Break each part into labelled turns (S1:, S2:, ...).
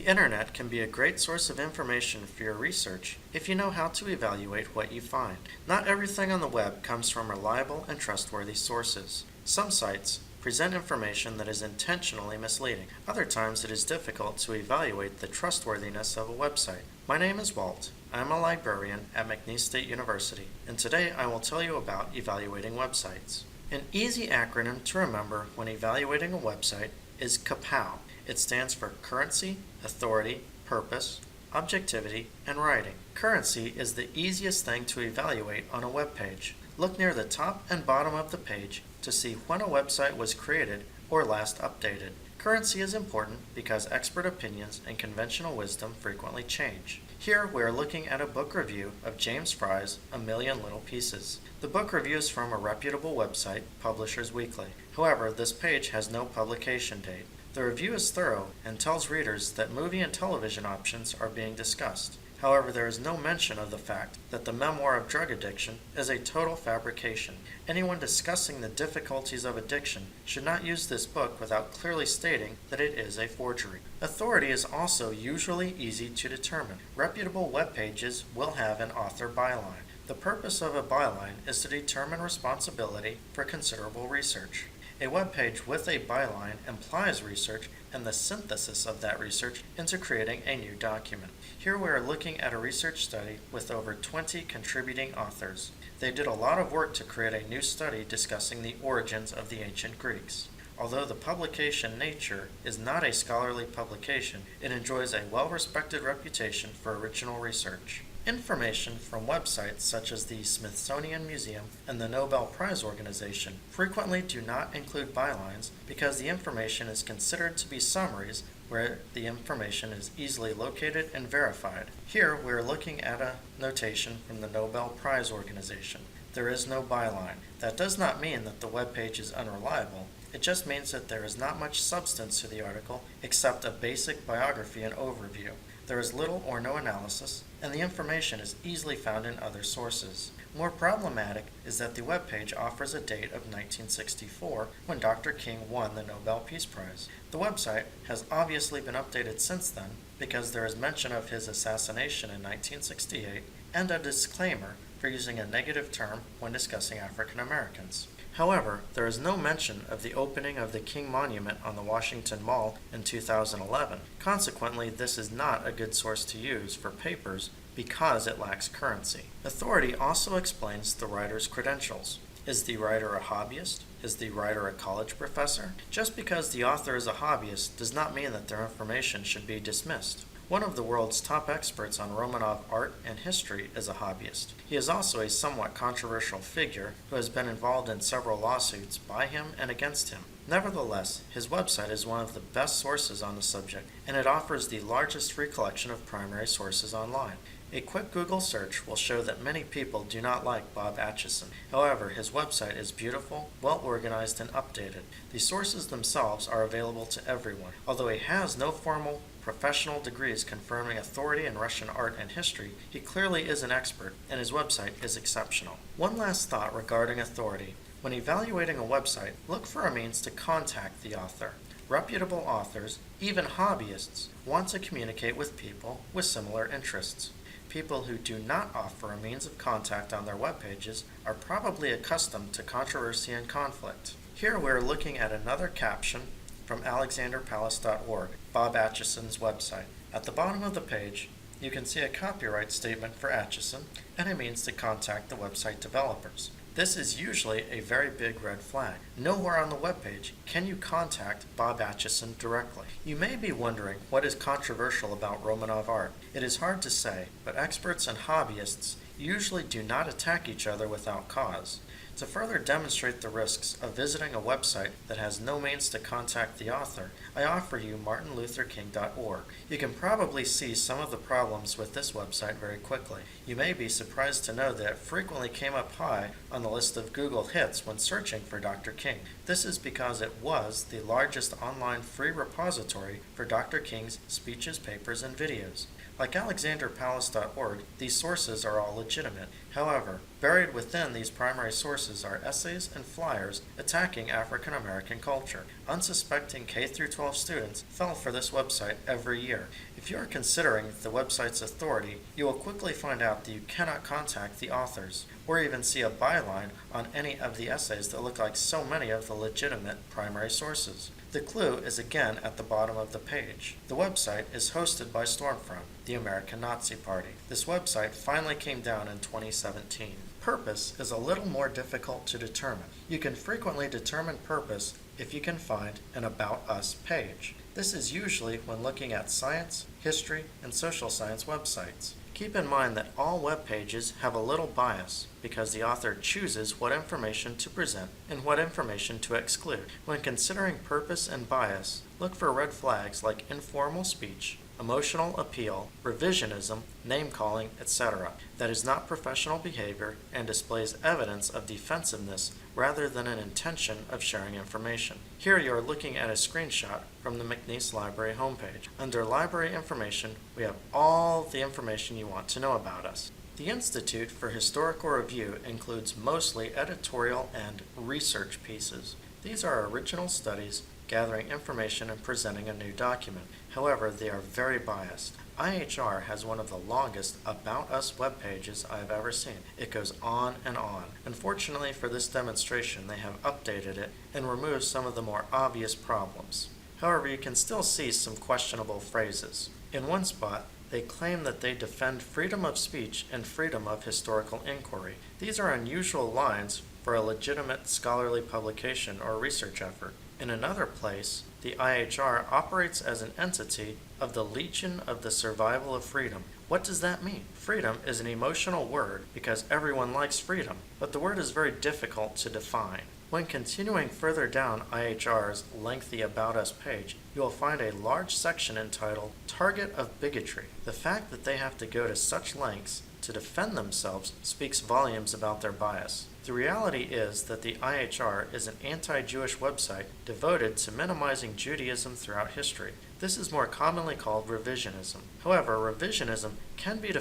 S1: The internet can be a great source of information for your research if you know how to evaluate what you find. Not everything on the web comes from reliable and trustworthy sources. Some sites present information that is intentionally misleading. Other times it is difficult to evaluate the trustworthiness of a website. My name is Walt. I am a librarian at McNeese State University, and today I will tell you about evaluating websites. An easy acronym to remember when evaluating a website is CAPOW. It stands for Currency, Authority, Purpose, Objectivity, and Writing. Currency is the easiest thing to evaluate on a web page. Look near the top and bottom of the page to see when a website was created or last updated. Currency is important because expert opinions and conventional wisdom frequently change. Here we are looking at a book review of James Fry's A Million Little Pieces. The book review is from a reputable website, Publishers Weekly. However, this page has no publication date. The review is thorough and tells readers that movie and television options are being discussed. However, there is no mention of the fact that the memoir of drug addiction is a total fabrication. Anyone discussing the difficulties of addiction should not use this book without clearly stating that it is a forgery. Authority is also usually easy to determine. Reputable web pages will have an author byline. The purpose of a byline is to determine responsibility for considerable research. A web page with a byline implies research and the synthesis of that research into creating a new document. Here we are looking at a research study with over 20 contributing authors. They did a lot of work to create a new study discussing the origins of the ancient Greeks. Although the publication Nature is not a scholarly publication, it enjoys a well-respected reputation for original research. Information from websites such as the Smithsonian Museum and the Nobel Prize Organization frequently do not include bylines because the information is considered to be summaries where the information is easily located and verified. Here we are looking at a notation from the Nobel Prize Organization. There is no byline. That does not mean that the web page is unreliable. It just means that there is not much substance to the article except a basic biography and overview. There is little or no analysis, and the information is easily found in other sources. More problematic is that the web page offers a date of 1964 when Dr. King won the Nobel Peace Prize. The website has obviously been updated since then because there is mention of his assassination in 1968 and a disclaimer for using a negative term when discussing African Americans. However, there is no mention of the opening of the King Monument on the Washington Mall in 2011. Consequently, this is not a good source to use for papers because it lacks currency. Authority also explains the writer's credentials. Is the writer a hobbyist? Is the writer a college professor? Just because the author is a hobbyist does not mean that their information should be dismissed. One of the world's top experts on Romanov art and history is a hobbyist. He is also a somewhat controversial figure who has been involved in several lawsuits by him and against him. Nevertheless, his website is one of the best sources on the subject, and it offers the largest free collection of primary sources online. A quick Google search will show that many people do not like Bob Acheson. However, his website is beautiful, well organized, and updated. The sources themselves are available to everyone. Although he has no formal professional degrees confirming authority in Russian art and history, he clearly is an expert, and his website is exceptional. One last thought regarding authority. When evaluating a website, look for a means to contact the author. Reputable authors, even hobbyists, want to communicate with people with similar interests. People who do not offer a means of contact on their web pages are probably accustomed to controversy and conflict. Here we are looking at another caption from alexanderpalace.org, Bob Acheson's website. At the bottom of the page, you can see a copyright statement for Acheson and a means to contact the website developers. This is usually a very big red flag. Nowhere on the webpage can you contact Bob Acheson directly. You may be wondering what is controversial about Romanov art. It is hard to say, but experts and hobbyists usually do not attack each other without cause. To further demonstrate the risks of visiting a website that has no means to contact the author, I offer you martinlutherking.org. You can probably see some of the problems with this website very quickly. You may be surprised to know that it frequently came up high on the list of Google hits when searching for Dr. King. This is because it was the largest online free repository for Dr. King's speeches, papers, and videos. Like alexanderpalace.org, these sources are all legitimate. However, Buried within these primary sources are essays and flyers attacking African American culture. Unsuspecting K-12 students fell for this website every year. If you are considering the website's authority, you will quickly find out that you cannot contact the authors, or even see a byline on any of the essays that look like so many of the legitimate primary sources. The clue is again at the bottom of the page. The website is hosted by Stormfront, the American Nazi Party. This website finally came down in 2017. Purpose is a little more difficult to determine. You can frequently determine purpose if you can find an About Us page. This is usually when looking at science, history, and social science websites. Keep in mind that all web pages have a little bias because the author chooses what information to present and what information to exclude. When considering purpose and bias, look for red flags like informal speech, emotional appeal, revisionism, name-calling, etc. that is not professional behavior and displays evidence of defensiveness rather than an intention of sharing information. Here you are looking at a screenshot from the McNeese Library homepage. Under Library Information, we have all the information you want to know about us. The Institute for Historical Review includes mostly editorial and research pieces. These are original studies gathering information and presenting a new document. However, they are very biased. IHR has one of the longest About Us web pages I have ever seen. It goes on and on. Unfortunately for this demonstration, they have updated it and removed some of the more obvious problems. However, you can still see some questionable phrases. In one spot, they claim that they defend freedom of speech and freedom of historical inquiry. These are unusual lines for a legitimate scholarly publication or research effort. In another place, the IHR operates as an entity of the Legion of the Survival of Freedom. What does that mean? Freedom is an emotional word because everyone likes freedom, but the word is very difficult to define. When continuing further down IHR's lengthy About Us page, you will find a large section entitled Target of Bigotry. The fact that they have to go to such lengths to defend themselves speaks volumes about their bias. The reality is that the IHR is an anti-Jewish website devoted to minimizing Judaism throughout history. This is more commonly called revisionism. However, revisionism can be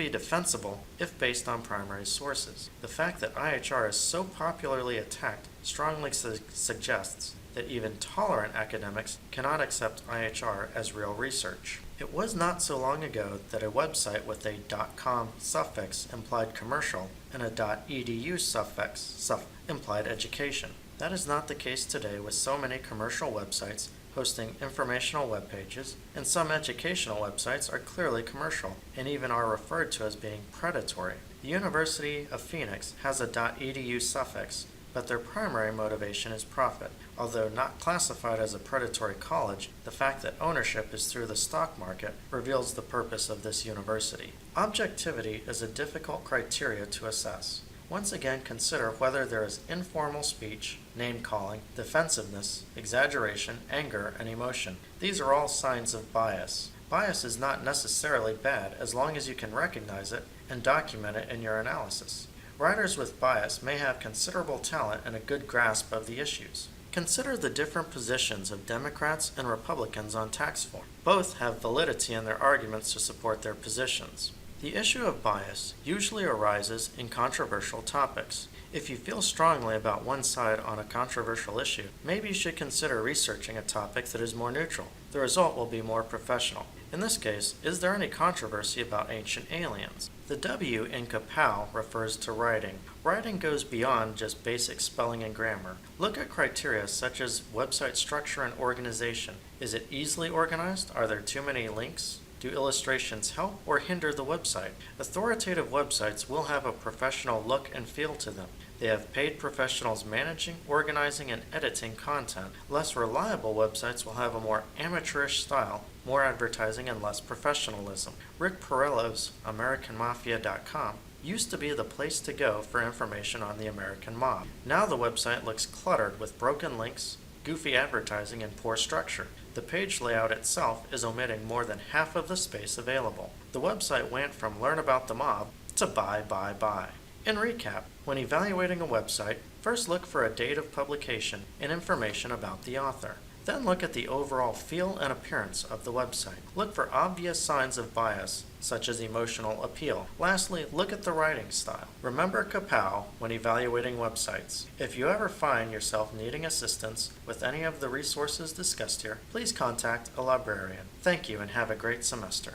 S1: defensible if based on primary sources. The fact that IHR is so popularly attacked strongly suggests that even tolerant academics cannot accept IHR as real research. It was not so long ago that a website with a .com suffix implied commercial and a .edu suffix implied education. That is not the case today with so many commercial websites hosting informational web pages, and some educational websites are clearly commercial and even are referred to as being predatory. The University of Phoenix has a .edu suffix, but their primary motivation is profit. Although not classified as a predatory college, the fact that ownership is through the stock market reveals the purpose of this university. Objectivity is a difficult criteria to assess. Once again, consider whether there is informal speech, name-calling, defensiveness, exaggeration, anger, and emotion. These are all signs of bias. Bias is not necessarily bad as long as you can recognize it and document it in your analysis. Writers with bias may have considerable talent and a good grasp of the issues. Consider the different positions of Democrats and Republicans on tax reform. Both have validity in their arguments to support their positions. The issue of bias usually arises in controversial topics. If you feel strongly about one side on a controversial issue, maybe you should consider researching a topic that is more neutral. The result will be more professional. In this case, is there any controversy about ancient aliens? The W in kapow refers to writing. Writing goes beyond just basic spelling and grammar. Look at criteria such as website structure and organization. Is it easily organized? Are there too many links? Do illustrations help or hinder the website? Authoritative websites will have a professional look and feel to them. They have paid professionals managing, organizing, and editing content. Less reliable websites will have a more amateurish style, more advertising, and less professionalism. Rick Perillo's AmericanMafia.com used to be the place to go for information on the American mob. Now the website looks cluttered with broken links, goofy advertising, and poor structure. The page layout itself is omitting more than half of the space available. The website went from learn about the mob to buy. In recap, when evaluating a website, first look for a date of publication and information about the author. Then look at the overall feel and appearance of the website. Look for obvious signs of bias, such as emotional appeal. Lastly, look at the writing style. Remember Kapow when evaluating websites. If you ever find yourself needing assistance with any of the resources discussed here, please contact a librarian. Thank you and have a great semester.